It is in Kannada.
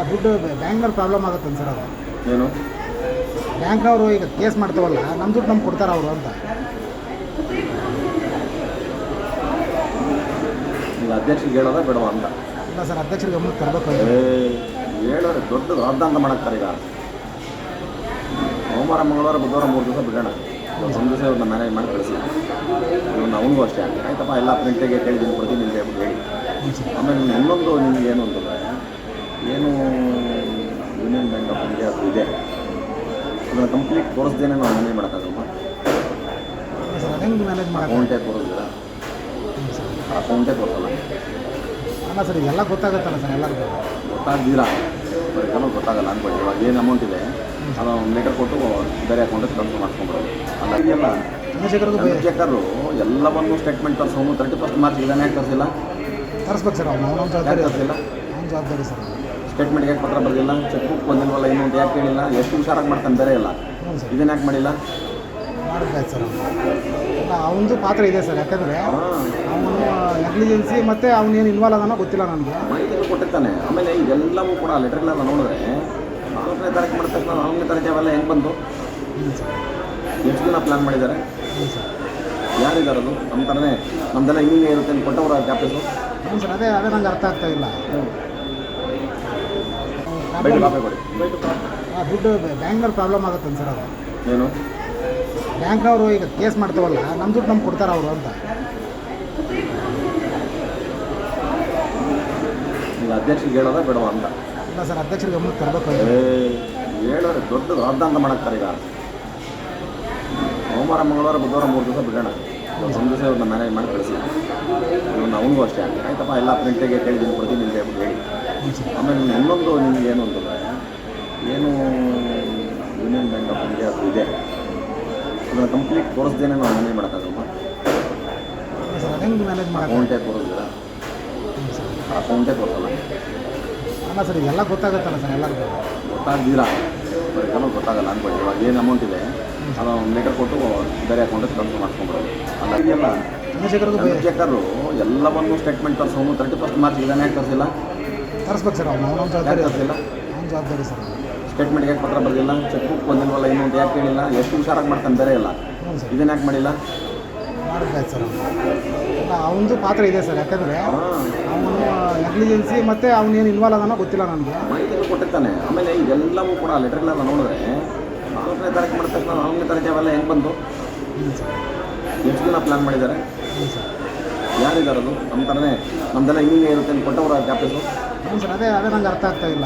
ದುಡ್ಡು ಬ್ಯಾಂಕ್ನವ್ರು ಪ್ರಾಬ್ಲಮ್ ಆಗುತ್ತೆ ಸರ್ ಅದು ಏನು ಬ್ಯಾಂಕ್ನವರು ಈಗ ಕೇಸ್ ಮಾಡ್ತಾವಲ್ಲ ನಮ್ಮ ದುಡ್ಡು ನಮ್ಗೆ ಕೊಡ್ತಾರೆ ಅವರು ಅಂತ. ಈಗ ಅಧ್ಯಕ್ಷರಿಗೆ ಹೇಳೋದ ಬೇಡವಾ ಅಂತ? ಇಲ್ಲ ಸರ್, ಅಧ್ಯಕ್ಷರಿಗೆ ಗಮನಕ್ಕೆ ತರಬೇಕು. ಹೇಳೋರು ದೊಡ್ಡದು ರಾಜಧಾಂತ ಮಾಡಾಕ್ತಾರೆ. ಈಗ ಸೋಮವಾರ ಮಂಗಳವಾರ ಬುಧವಾರ 3 ದಿವಸ ಬಿಡೋಣ, ಒಂದು ದಿವಸ ಇವ್ರನ್ನ ಮ್ಯಾನೇಜ್ ಮಾಡಿ ಕಳಿಸಿ. ಇವನು ಅವನಿಗೂ ಅಷ್ಟೇ ಆಯ್ತಪ್ಪ, ಎಲ್ಲ ಪ್ರಿಂಟಿಗೆ ಕೇಳಿದ್ದೀನಿ ಕೊಡ್ತೀನಿ ನಿಮಗೆ ಹೇಳ್ಬಿಟ್ಟು ಹೇಳಿ. ಆಮೇಲೆ ಇನ್ನೊಂದು ನಿಮಗೆ ಏನು ಅಂತಂದರೆ, ಏನು ಯೂನಿಯನ್ ಬ್ಯಾಂಕ್ ಆಫ್ ಇಂಡಿಯಾ ಅದು ಇದೆ, ಅದನ್ನು ಕಂಪ್ಲೀಟ್ ತೋರಿಸ್ದೇನೆ ನಾವು ಮ್ಯಾನೇಜ್ ಮಾಡೋಕ್ಕಾಗಲ್ಲ. ಮ್ಯಾನೇಜ್ ಮಾಡಿ ಅಕೌಂಟೇ ತೋರಿಸಿಲ್ಲ, ಅಕೌಂಟೇ ತೋರಿಸಲ್ಲ. ಅಲ್ಲ ಸರ್, ಎಲ್ಲ ಗೊತ್ತಾಗುತ್ತಲ್ಲ ಸರ್, ಎಲ್ಲರಿಗೂ ಗೊತ್ತಾಗ್ದಿರಾ ಬರೀ ಗೊತ್ತಾಗಲ್ಲ ಅಂದ್ಕೊಳ್ಳಿ. ಇವಾಗ ಏನು ಅಮೌಂಟ್ ಇದೆ ಅದು ಒಂದು ಲೆಟರ್ ಕೊಟ್ಟು ಬೇರೆ ಅಕೌಂಟಿಗೆ ಟ್ರಾನ್ಸ್ಫರ್ ಮಾಡ್ಕೊಂಡ್ಬಿಡೋದು. ಅಲ್ಲ ಇದೆಯಲ್ಲ ಚಂದ್ರಶೇಖರ್ ಎಲ್ಲವನ್ನು ಸ್ಟೇಟ್ಮೆಂಟ್ ತರಿಸೋನು 31 ಮಾರ್ಚ್ ಇದನ್ನೇ ಯಾಕೆ ತರಿಸಿಲ್ಲ? ತರಿಸ್ಬೇಕು ಸರ್, ಅವ್ನು ಜವಾಬ್ದಾರಿ ತರಿಸಿಲ್ಲ. ಅವ್ನು ಜವಾಬ್ದಾರಿ ಸರ್. ಸ್ಟೇಟ್ಮೆಂಟ್ಗೆ ಯಾಕೆ ಪತ್ರ ಬರೆದಿಲ್ಲ? ಚೆಕ್ ಬುಕ್ ಬಂದಿಲ್ವಲ್ಲ ಇನ್ನೂ ಅಂತ ಯಾಕೆ ಹೇಳಿಲ್ಲ? ಎಷ್ಟು ಹುಷಾರಾಗಿ ಮಾಡ್ತಾನೆ ಬೇರೆ ಎಲ್ಲ, ಇದನ್ನು ಯಾಕೆ ಮಾಡಿಲ್ಲ? ಮಾಡಬೇಕಾಯ್ತು ಸರ್. ಇಲ್ಲ, ಅವನದು ಪಾತ್ರ ಇದೆ ಸರ್, ಯಾಕಂದರೆ ಅವನು ನೆಗ್ಲಿಜೆನ್ಸಿ ಮತ್ತು ಅವನೇನು ಇನ್ವಾಲ್ವ್ ಆಗೋನೋ ಗೊತ್ತಿಲ್ಲ ನನಗೆ. ಮಾಹಿತಿಗಳು ಕೊಟ್ಟಿರ್ತಾನೆ. ಆಮೇಲೆ ಇದೆಲ್ಲವೂ ಕೂಡ ಲೆಟರ್ಗಳೆಲ್ಲ ನೋಡಿದ್ರೆ 4ನೇ ತಾರೀಕು ಮಾಡಿದ ತಕ್ಷಣ 4ನೇ ತಾರೀಕು ಅವೆಲ್ಲ ಹೆಂಗೆ ಬಂದು ಎಷ್ಟು ದಿನ ಪ್ಲ್ಯಾನ್ ಮಾಡಿದ್ದಾರೆ? ಯಾರಿದ್ದಾರದು? ನಮ್ಮ ಥರನೇ ನಮ್ಮದೆಲ್ಲ ಹಿಂಗೆ ಇರುತ್ತೆ ಅಂತ ಕೊಟ್ಟವ್ರ ಕ್ಯಾಪೇಸು. ಹ್ಞೂ ಸರ್, ಅದೇ ನಂಗೆ ಅರ್ಥ ಆಗ್ತಾ ಇಲ್ಲ. ದುಡ್ಡು ಬ್ಯಾಂಕ್ನವ್ರು ಪ್ರಾಬ್ಲಮ್ ಆಗುತ್ತೆ ಸರ್ ಅದು. ಏನು ಬ್ಯಾಂಕ್ನವರು ಈಗ ಕೇಸ್ ಮಾಡ್ತಾವಲ್ಲ ನಮ್ಮ ದುಡ್ಡು ನಮ್ಗೆ ಕೊಡ್ತಾರೆ ಅವರು ಅಂತ. ಈಗ ಅಧ್ಯಕ್ಷರಿಗೆ ಹೇಳೋದ ಬೇಡವಾ ಅಂತ? ಇಲ್ಲ ಸರ್, ಅಧ್ಯಕ್ಷರಿಗೆ ಗಮನಕ್ಕೆ ತರಬೇಕು. ಹೇಳೋರು ದೊಡ್ಡದು ರಾಜಧಾಂತ ಮಾಡಾಕ್ತಾರೆ. ಈಗ ಸೋಮವಾರ ಮಂಗಳವಾರ ಬುಧವಾರ 3 ದಿವಸ ಬಿಡೋಣ, ಒಂದು ದಿವಸ ಇವ್ರನ್ನ ಮ್ಯಾನೇಜ್ ಮಾಡಿ ಕಳಿಸಿ. ಇವನು ಅವನಿಗೂ ಅಷ್ಟೇ ಆಯ್ತಪ್ಪ, ಎಲ್ಲ ಪ್ರಿಂಟಿಗೆ ಕೇಳಿದ್ದೀನಿ ಕೊಡ್ತೀನಿ ನಿಮಗೆ ಹೇಳ್ಬಿಟ್ಟು ಹೇಳಿ. ಆಮೇಲೆ ಇನ್ನೊಂದು ನಿಮಗೆ ಏನು ಅಂತಂದರೆ, ಏನು ಯೂನಿಯನ್ ಬ್ಯಾಂಕ್ ಆಫ್ ಇಂಡಿಯಾ ಅದು ಇದೆ, ಅದನ್ನು ಕಂಪ್ಲೀಟ್ ತೋರಿಸ್ದೇನೆ ನಾವು ಮ್ಯಾನೇಜ್ ಮಾಡೋಕ್ಕಾಗಲ್ಲ. ಮ್ಯಾನೇಜ್ ಮಾಡಿ ಅಕೌಂಟೇ ತೋರಿಸಿಲ್ಲ, ಅಕೌಂಟೇ ತೋರಿಸಲ್ಲ. ಅಲ್ಲ ಸರ್, ಎಲ್ಲ ಗೊತ್ತಾಗುತ್ತಲ್ಲ ಸರ್, ಎಲ್ಲರಿಗೂ ಗೊತ್ತಾಗ್ದಿರಾ ಬರೀ ಗೊತ್ತಾಗಲ್ಲ ಅಂದ್ಕೊಳ್ಳಿ. ಇವಾಗ ಏನು ಅಮೌಂಟ್ ಇದೆ ಅದು ಒಂದು ಲೆಟರ್ ಕೊಟ್ಟು ಬೇರೆ ಅಕೌಂಟಿಗೆ ಟ್ರಾನ್ಸ್ಫರ್ ಮಾಡ್ಕೊಂಡ್ಬಿಡೋದು. ಅಲ್ಲ ಇದೆಯಲ್ಲ ಚಂದ್ರಶೇಖರ್ ಎಲ್ಲವನ್ನು ಸ್ಟೇಟ್ಮೆಂಟ್ ತರಿಸೋನು 31 ಮಾರ್ಚ್ ಇದನ್ನೇ ಯಾಕೆ ತರಿಸಿಲ್ಲ? ತರಿಸ್ಬೇಕು ಸರ್, ಅವ್ನು ಜವಾಬ್ದಾರಿ ತರಿಸಿಲ್ಲ. ಅವ್ನು ಜವಾಬ್ದಾರಿ ಸರ್. ಸ್ಟೇಟ್ಮೆಂಟ್ಗೆ ಯಾಕೆ ಪತ್ರ ಬರೆದಿಲ್ಲ? ಚೆಕ್ ಬುಕ್ ಬಂದಿಲ್ವಲ್ಲ ಇನ್ನೂ ಅಂತ ಯಾಕೆ ಹೇಳಿಲ್ಲ? ಎಷ್ಟು ಹುಷಾರಾಗಿ ಮಾಡ್ತಾನೆ ಬೇರೆ ಎಲ್ಲ, ಇದನ್ನು ಯಾಕೆ ಮಾಡಿಲ್ಲ? ಮಾಡಬೇಕಾಯ್ತು ಸರ್. ಇಲ್ಲ, ಅವನದು ಪಾತ್ರ ಇದೆ ಸರ್, ಯಾಕಂದರೆ ಅವನು ನೆಗ್ಲಿಜೆನ್ಸಿ ಮತ್ತು ಅವನೇನು ಇನ್ವಾಲ್ವ್ ಆಗೋನೋ ಗೊತ್ತಿಲ್ಲ ನನಗೆ. ಮಾಹಿತಿಗಳು ಕೊಟ್ಟಿರ್ತಾನೆ. ಆಮೇಲೆ ಇದೆಲ್ಲವೂ ಕೂಡ ಲೆಟರ್ಗಳೆಲ್ಲ ನೋಡಿದ್ರೆ 4ನೇ ತಾರೀಕು ಮಾಡಿದ ತಕ್ಷಣ 4ನೇ ತಾರೀಕು ಅವೆಲ್ಲ ಹೆಂಗೆ ಬಂದು ಎಷ್ಟು ದಿನ ಪ್ಲ್ಯಾನ್ ಮಾಡಿದ್ದಾರೆ? ಯಾರಿದ್ದಾರದು? ನಮ್ಮ ಥರನೇ ನಮ್ಮದೆಲ್ಲ ಹಿಂಗೆ ಇರುತ್ತೆ ಅಂತ ಕೊಟ್ಟವ್ರ ಕ್ಯಾಪೇಸು. ಹ್ಞೂ ಸರ್, ಅದೇ ನಂಗೆ ಅರ್ಥ ಆಗ್ತಾ ಇಲ್ಲ.